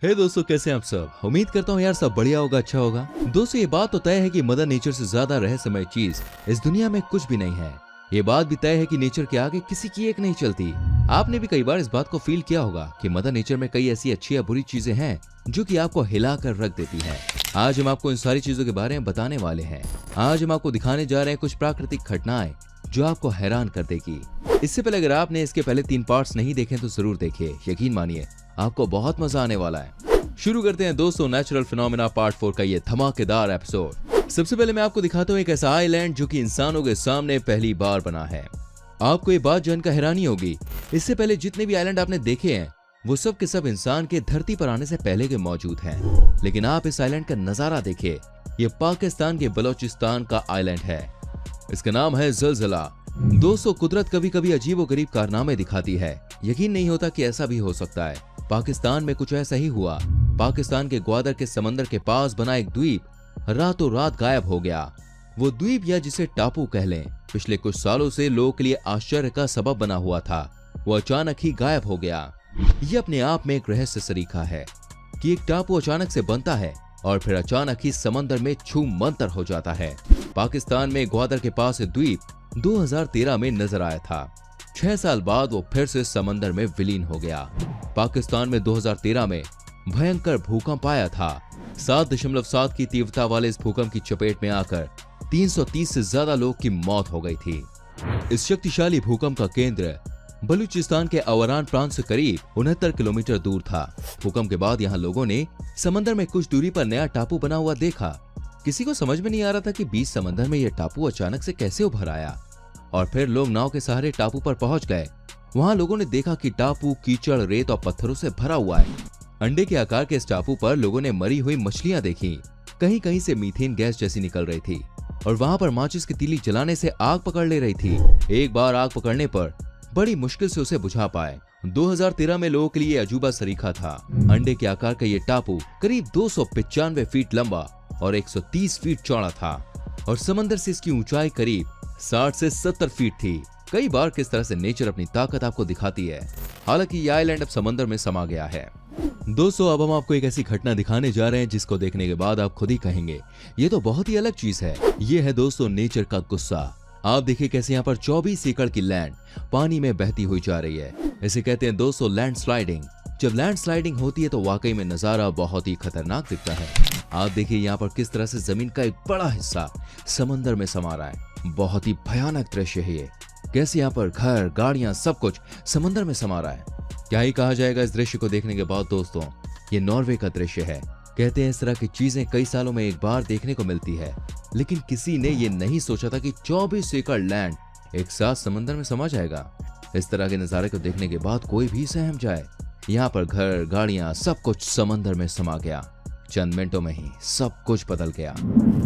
हे दोस्तों, कैसे हैं आप सब। उम्मीद करता हूँ यार सब बढ़िया होगा, अच्छा होगा। दोस्तों, ये बात तो तय है कि मदर नेचर से ज्यादा रहस्यमय चीज इस दुनिया में कुछ भी नहीं है। ये बात भी तय है कि नेचर के आगे किसी की एक नहीं चलती। आपने भी कई बार इस बात को फील किया होगा कि मदर नेचर में कई ऐसी अच्छी या बुरी चीजें हैं जो कि आपको हिला कर रख देती है। आज हम आपको इन सारी चीजों के बारे में बताने वाले हैं। आज हम आपको दिखाने जा रहे हैं कुछ प्राकृतिक घटनाएं जो आपको हैरान कर देगी। इससे पहले अगर आपने इसके पहले 3 पार्ट्स नहीं देखे तो जरूर देखिए। यकीन मानिए आपको बहुत मजा आने वाला है। शुरू करते हैं दोस्तों नेचुरल फिनोमेना पार्ट 4 का ये धमाकेदार एपिसोड। सबसे पहले मैं आपको दिखाता हूँ एक ऐसा आइलैंड जो कि इंसानों के सामने पहली बार बना है। आपको ये बात जानकर हैरानी होगी, इससे पहले जितने भी आइलैंड आपने देखे हैं वो सब के सब इंसान के धरती पर आने से पहले के मौजूद हैं। लेकिन आप इस आइलैंड का नजारा देखिए। ये पाकिस्तान के बलोचिस्तान का आइलैंड है। इसका नाम है ज़लज़ला। दोस्तों, कुदरत कभी कभी अजीबोगरीब कारनामे दिखाती है। यकीन नहीं होता कि ऐसा भी हो सकता है। पाकिस्तान में कुछ ऐसा ही हुआ। पाकिस्तान के ग्वादर के समंदर के पास बना एक द्वीप रातों रात गायब हो गया। वो द्वीप या जिसे टापू कह लें, पिछले कुछ सालों से लोगों के लिए आश्चर्य का सबब बना हुआ था। वो अचानक ही गायब हो गया। ये अपने आप में एक रहस्य सरीखा है कि एक टापू अचानक से बनता है और फिर अचानक ही समंदर में छूम मंतर हो जाता है। पाकिस्तान में ग्वादर के पास द्वीप 2013 में नजर आया था। 6 साल बाद वो फिर से समंदर में विलीन हो गया। पाकिस्तान में 2013 में भयंकर भूकंप आया था। 7.7 की तीव्रता वाले इस भूकंप की चपेट में आकर 330 से ज्यादा लोग की मौत हो गई थी। इस शक्तिशाली भूकंप का केंद्र बलूचिस्तान के अवरान प्रांत से करीब 69 किलोमीटर दूर था। भूकंप के बाद यहाँ लोगों ने समंदर में कुछ दूरी पर नया टापू बना हुआ देखा। किसी को समझ में नहीं आ रहा था कि बीच समंदर में यह टापू अचानक से कैसे उभर आया। और फिर लोग नाव के सहारे टापू पर पहुंच गए। वहां लोगों ने देखा कि टापू कीचड़, रेत और पत्थरों से भरा हुआ है। अंडे के आकार के इस टापू पर लोगों ने मरी हुई मछलियां देखी। कहीं कहीं से मीथेन गैस जैसी निकल रही थी और वहां पर माचिस की तीली जलाने से आग पकड़ ले रही थी। एक बार आग पकड़ने पर बड़ी मुश्किल से उसे बुझा पाए। 2013 में लोगों के लिए अजूबा सरीखा था। अंडे के आकार का ये टापू करीब 295 फीट लंबा और 130 फीट चौड़ा था और समंदर से इसकी ऊंचाई करीब 60 से 70 फीट थी। कई बार किस तरह से नेचर अपनी ताकत आपको दिखाती है। हालांकि ये आइलैंड अब समंदर में समा गया है। दोस्तों, अब हम आपको एक ऐसी घटना दिखाने जा रहे हैं जिसको देखने के बाद आप खुद ही कहेंगे ये तो बहुत ही अलग चीज है। ये है दोस्तों नेचर का गुस्सा। आप देखिए कैसे यहाँ पर 24 एकड़ की लैंड पानी में बहती हुई जा रही है। इसे कहते हैं दोस्तों लैंड स्लाइडिंग। जब लैंड स्लाइडिंग होती है तो वाकई में नजारा बहुत ही खतरनाक दिखता है। आप देखिए यहाँ पर किस तरह से जमीन का एक बड़ा हिस्सा समंदर में समा रहा है। बहुत ही भयानक दृश्य है ये। कैसे यहाँ पर घर, गाड़ियां, सब कुछ समंदर में समा रहा है। क्या ही कहा जाएगा इस दृश्य को देखने के बाद। दोस्तों, ये नॉर्वे का दृश्य है। कहते हैं इस तरह की चीजें कई सालों में एक बार देखने को मिलती है, लेकिन किसी ने ये नहीं सोचा था कि 24 एकड़ लैंड एक साथ समंदर में समा जाएगा। इस तरह के नजारे को देखने के बाद कोई भी सहम जाए। यहाँ पर घर, गाड़ियां, सब कुछ समंदर में समा गया। चंद मिनटों में ही सब कुछ बदल गया।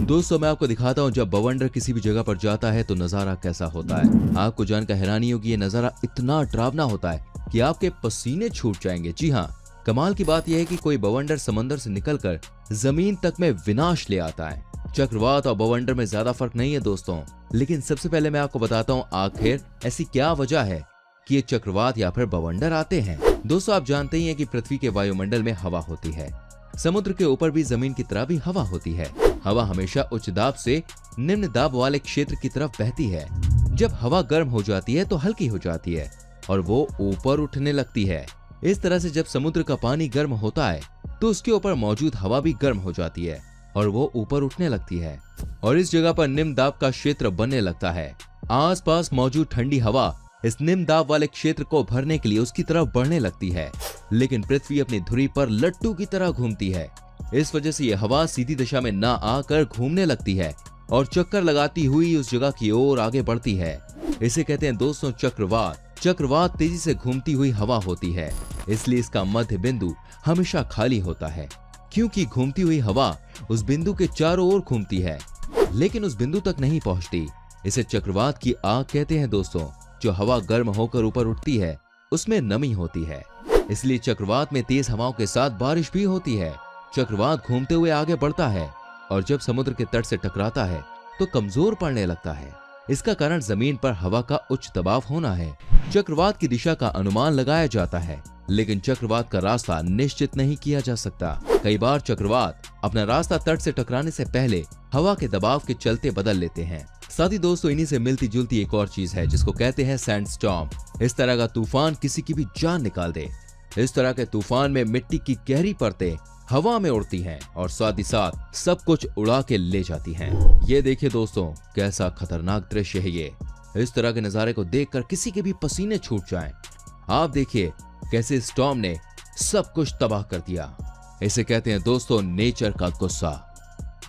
दोस्तों, मैं आपको दिखाता हूँ जब बवंडर किसी भी जगह पर जाता है तो नजारा कैसा होता है। आपको जानकर हैरानी होगी, ये नजारा इतना डरावना होता है कि आपके पसीने छूट जाएंगे। जी हाँ, कमाल की बात यह है कि कोई बवंडर समंदर से निकलकर जमीन तक में विनाश ले आता है। चक्रवात और बवंडर में ज्यादा फर्क नहीं है दोस्तों, लेकिन सबसे पहले मैं आपको बताता हूँ आखिर ऐसी क्या वजह है कि ये चक्रवात या फिर बवंडर आते हैं। दोस्तों, आप जानते ही हैं कि पृथ्वी के वायुमंडल में हवा होती है। समुद्र के ऊपर भी जमीन की तरह भी हवा होती है। हवा हमेशा उच्च दाब से निम्न दाब वाले क्षेत्र की तरफ बहती है। जब हवा गर्म हो जाती है तो हल्की हो जाती है और वो ऊपर उठने लगती है। इस तरह से जब समुद्र का पानी गर्म होता है तो उसके ऊपर मौजूद हवा भी गर्म हो जाती है और वो ऊपर उठने लगती है और इस जगह पर निम्न दाब का क्षेत्र बनने लगता है। आसपास मौजूद ठंडी हवा इस निम्न दाब वाले क्षेत्र को भरने के लिए उसकी तरफ बढ़ने लगती है, लेकिन पृथ्वी अपनी धुरी पर लट्टू की तरह घूमती है। इस वजह से यह हवा सीधी दिशा में ना आकर घूमने लगती है और चक्कर लगाती हुई उस जगह की ओर आगे बढ़ती है। इसे कहते हैं दोस्तों चक्रवात। चक्रवात तेजी से घूमती हुई हवा होती है, इसलिए इसका मध्य बिंदु हमेशा खाली होता है, क्योंकि घूमती हुई हवा उस बिंदु के चारों ओर घूमती है लेकिन उस बिंदु तक नहीं पहुंचती। इसे चक्रवात की आग कहते हैं दोस्तों। जो हवा गर्म होकर ऊपर उठती है उसमें नमी होती है, इसलिए चक्रवात में तेज हवाओं के साथ बारिश भी होती है। चक्रवात घूमते हुए आगे बढ़ता है और जब समुद्र के तट से टकराता है तो कमजोर पड़ने लगता है। इसका कारण जमीन पर हवा का उच्च दबाव होना है। चक्रवात की दिशा का अनुमान लगाया जाता है, लेकिन चक्रवात का रास्ता निश्चित नहीं किया जा सकता। कई बार चक्रवात अपना रास्ता तट से टकराने से पहले हवा के दबाव के चलते बदल लेते हैं। साथ ही दोस्तों, इन्हीं से मिलती जुलती एक और चीज है जिसको कहते हैं सैंडस्टॉर्म। इस तरह का तूफान किसी की भी जान निकाल दे। इस तरह के तूफान में मिट्टी की गहरी परतें हवा में उड़ती हैं और साथ ही साथ सब कुछ उड़ा के ले जाती हैं। ये देखिए दोस्तों, कैसा खतरनाक दृश्य है ये। इस तरह के नजारे को देखकर किसी के भी पसीने छूट जाएं। आप देखिए कैसे स्टॉर्म ने सब कुछ तबाह कर दिया। इसे कहते हैं दोस्तों नेचर का गुस्सा।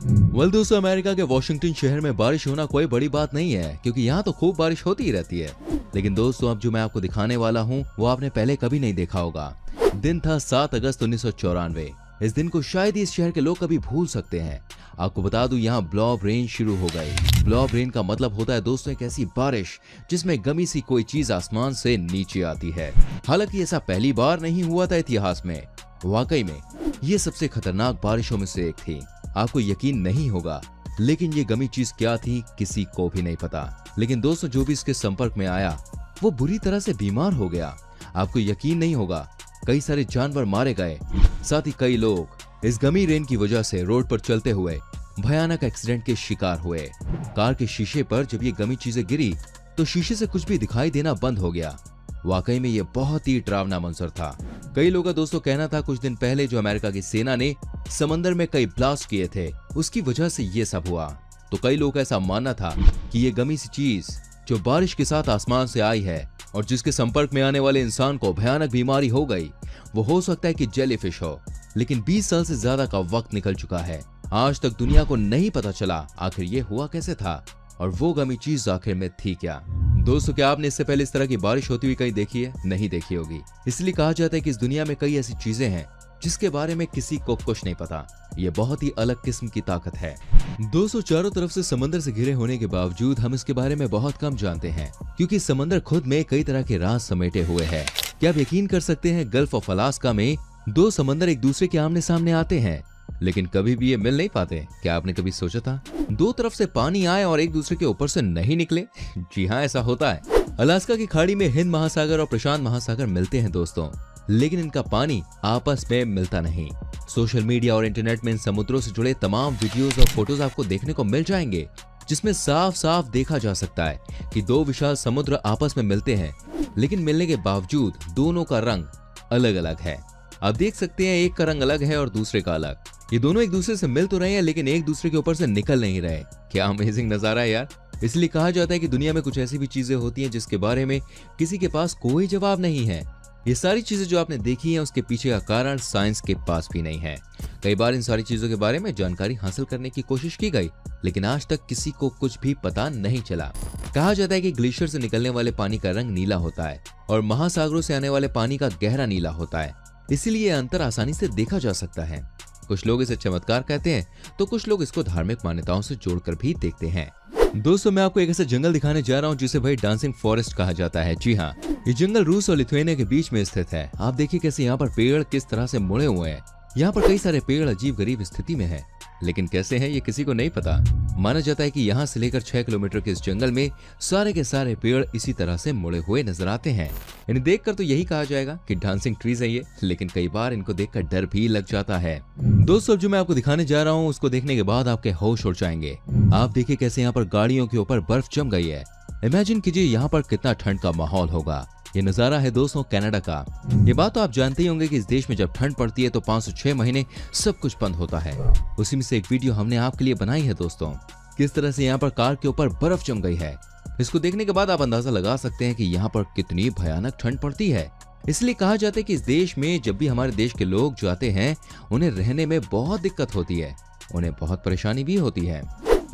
दोस्तों, अमेरिका के वॉशिंगटन शहर में बारिश होना कोई बड़ी बात नहीं है, क्योंकि यहाँ तो खूब बारिश होती ही रहती है। लेकिन दोस्तों, अब जो मैं आपको दिखाने वाला हूँ वो आपने पहले कभी नहीं देखा होगा। दिन था 7 अगस्त 1994। इस दिन को शायद ही इस शहर के लोग कभी भूल सकते हैं। आपको बता दूं, यहाँ ब्लॉब रेन शुरू हो गई। ब्लॉब रेन का मतलब होता है दोस्तों एक ऐसी बारिश जिसमें गमी सी कोई चीज आसमान से नीचे आती है। हालांकि ऐसा पहली बार नहीं हुआ था इतिहास में। वाकई में ये सबसे खतरनाक बारिशों में से एक थी। आपको यकीन नहीं होगा, लेकिन ये गमी चीज क्या थी किसी को भी नहीं पता। लेकिन दोस्तों, जो भी इसके संपर्क में आया वो बुरी तरह से बीमार हो गया। आपको यकीन नहीं होगा, कई सारे जानवर मारे गए। साथ ही कई लोग इस गमी रेन की वजह से रोड पर चलते हुए भयानक एक्सीडेंट के शिकार हुए। कार के शीशे पर जब ये गमी चीजें गिरी तो शीशे से कुछ भी दिखाई देना बंद हो गया। वाकई में ये बहुत ही डरावना मंजर था। कई लोगों का दोस्तों कहना था कुछ दिन पहले जो अमेरिका की सेना ने समंदर में कई ब्लास्ट किए थे उसकी वजह से ये सब हुआ। तो कई लोगों का ऐसा मानना था कि ये गमी सी चीज जो बारिश के साथ आसमान से आई है और जिसके संपर्क में आने वाले इंसान को भयानक बीमारी हो गई, वो हो सकता है कि जेलीफिश हो। लेकिन 20 साल से ज्यादा का वक्त निकल चुका है। आज तक दुनिया को नहीं पता चला आखिर ये हुआ कैसे था और वो गमी चीज आखिर में थी क्या। दोस्तों, क्या आपने इससे पहले इस तरह की बारिश होती हुई कहीं देखी है? नहीं देखी होगी। इसलिए कहा जाता है कि इस दुनिया में कई ऐसी चीजें हैं जिसके बारे में किसी को कुछ नहीं पता। ये बहुत ही अलग किस्म की ताकत है। दोस्तों, चारों तरफ से समंदर से घिरे होने के बावजूद हम इसके बारे में बहुत कम जानते हैं, क्योंकि समंदर खुद में कई तरह के राज समेटे हुए है। क्या आप यकीन कर सकते हैं, गल्फ ऑफ अलास्का में 2 समंदर एक दूसरे के आमने सामने आते हैं, लेकिन कभी भी ये मिल नहीं पाते। क्या आपने कभी सोचा था 2 तरफ से पानी आए और एक दूसरे के ऊपर से नहीं निकले? जी हाँ, ऐसा होता है। अलास्का की खाड़ी में हिंद महासागर और प्रशांत महासागर मिलते हैं दोस्तों, लेकिन इनका पानी आपस में मिलता नहीं। सोशल मीडिया और इंटरनेट में इन समुद्रों से जुड़े तमाम वीडियोस और फोटोज आपको देखने को मिल जाएंगे, जिसमें साफ साफ देखा जा सकता है कि 2 विशाल समुद्र आपस में मिलते हैं, लेकिन मिलने के बावजूद दोनों का रंग अलग अलग है। आप देख सकते हैं, एक का रंग अलग है और दूसरे का अलग। ये दोनों एक दूसरे से मिल तो रहे हैं, लेकिन एक दूसरे के ऊपर से निकल नहीं रहे। क्या अमेजिंग नजारा है यार। इसलिए कहा जाता है कि दुनिया में कुछ ऐसी भी चीजें होती हैं जिसके बारे में किसी के पास कोई जवाब नहीं है। ये सारी चीजें जो आपने देखी हैं उसके पीछे का कारण साइंस के पास भी नहीं है। कई बार इन सारी चीजों के बारे में जानकारी हासिल करने की कोशिश की गई, लेकिन आज तक किसी को कुछ भी पता नहीं चला। कहा जाता है कि ग्लेशियर से निकलने वाले पानी का रंग नीला होता है और महासागरों से आने वाले पानी का गहरा नीला होता है, इसीलिए अंतर आसानी से देखा जा सकता है। कुछ लोग इसे चमत्कार कहते हैं तो कुछ लोग इसको धार्मिक मान्यताओं से जोड़कर भी देखते हैं। दोस्तों, मैं आपको एक ऐसा जंगल दिखाने जा रहा हूँ जिसे भाई डांसिंग फॉरेस्ट कहा जाता है। जी हाँ, ये जंगल रूस और लिथुआनिया के बीच में स्थित है। आप देखिए कैसे यहाँ पर पेड़ किस तरह से मुड़े हुए हैं। यहाँ पर कई सारे पेड़ अजीब गरीब स्थिति में है, लेकिन कैसे हैं ये किसी को नहीं पता। माना जाता है कि यहाँ से लेकर 6 किलोमीटर के इस जंगल में सारे के सारे पेड़ इसी तरह से मुड़े हुए नजर आते हैं। इन्हें देखकर तो यही कहा जाएगा कि डांसिंग ट्रीज है ये, लेकिन कई बार इनको देखकर डर भी लग जाता है। दोस्तों, जो मैं आपको दिखाने जा रहा हूँ उसको देखने के बाद आपके होश उड़ जाएंगे। आप देखिए कैसे यहाँ पर गाड़ियों के ऊपर बर्फ जम गई है। इमेजिन कीजिए यहाँ पर कितना ठंड का माहौल होगा। ये नजारा है दोस्तों कनाडा का। ये बात तो आप जानते ही होंगे कि इस देश में जब ठंड पड़ती है तो 5 से 6 महीने सब कुछ बंद होता है। उसी में से एक वीडियो हमने आपके लिए बनाई है दोस्तों, किस तरह से यहाँ पर कार के ऊपर बर्फ जम गई है। इसको देखने के बाद आप अंदाजा लगा सकते हैं कि यहाँ पर कितनी भयानक ठंड पड़ती है। इसलिए कहा जाता है कि इस देश में जब भी हमारे देश के लोग जाते हैं उन्हें रहने में बहुत दिक्कत होती है, उन्हें बहुत परेशानी भी होती है।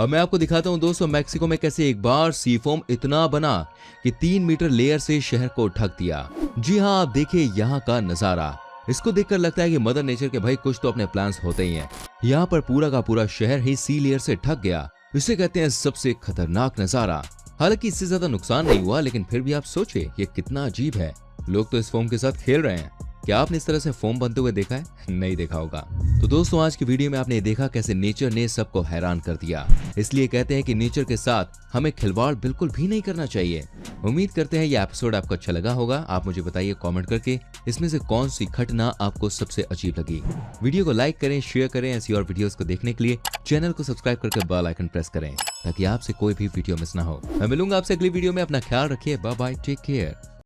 अब मैं आपको दिखाता हूँ दोस्तों मैक्सिको में कैसे एक बार सी फोम इतना बना कि 3 मीटर लेयर से शहर को ढक दिया। जी हाँ, आप देखिए यहाँ का नजारा। इसको देखकर लगता है कि मदर नेचर के भाई कुछ तो अपने प्लान्स होते ही हैं। यहाँ पर पूरा का पूरा शहर ही सी लेयर से ढक गया। इसे कहते हैं सबसे खतरनाक नजारा। हालांकि इससे ज्यादा नुकसान नहीं हुआ, लेकिन फिर भी आप सोचिए ये कितना अजीब है। लोग तो इस फोम के साथ खेल रहे हैं। क्या आपने इस तरह से फोम बनते हुए देखा है? नहीं देखा होगा। तो दोस्तों आज की वीडियो में आपने देखा कैसे नेचर ने सबको हैरान कर दिया। इसलिए कहते हैं कि नेचर के साथ हमें खिलवाड़ बिल्कुल भी नहीं करना चाहिए। उम्मीद करते हैं ये एपिसोड आपको अच्छा लगा होगा। आप मुझे बताइए कमेंट करके इसमें से कौन सी घटना आपको सबसे अजीब लगी। वीडियो को लाइक करें, शेयर करें। ऐसी और वीडियोस को देखने के लिए चैनल को सब्सक्राइब करके बेल आइकन प्रेस करें ताकि आपसे कोई भी वीडियो मिस ना हो। मैं मिलूंगा आपसे अगली वीडियो में। अपना ख्याल रखिए। Bye bye, take care.